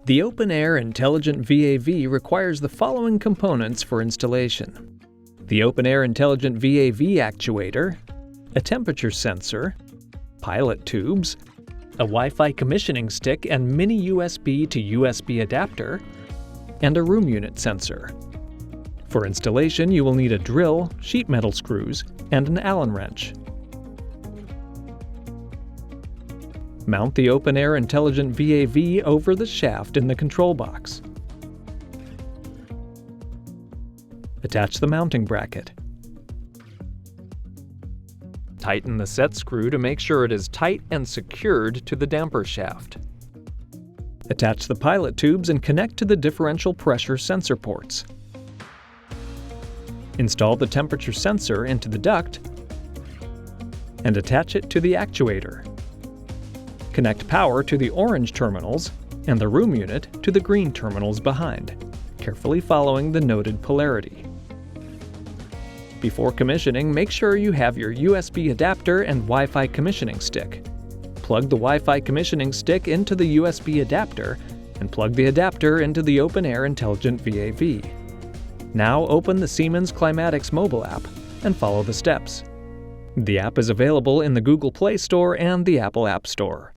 The OpenAir Intelligent VAV requires the following components for installation: the OpenAir Intelligent VAV Actuator, a temperature sensor, pilot tubes, a Wi-Fi commissioning stick and mini USB to USB adapter, and a room unit sensor. For installation, you will need a drill, sheet metal screws, and an Allen wrench. Mount the OpenAir Intelligent VAV over the shaft in the control box. Attach the mounting bracket. Tighten the set screw to make sure it is tight and secured to the damper shaft. Attach the pilot tubes and connect to the differential pressure sensor ports. Install the temperature sensor into the duct and attach it to the actuator. Connect power to the orange terminals and the room unit to the green terminals behind, carefully following the noted polarity. Before commissioning, make sure you have your USB adapter and Wi-Fi commissioning stick. Plug the Wi-Fi commissioning stick into the USB adapter and plug the adapter into the OpenAir Intelligent VAV. Now open the Siemens Climatix mobile app and follow the steps. The app is available in the Google Play Store and the Apple App Store.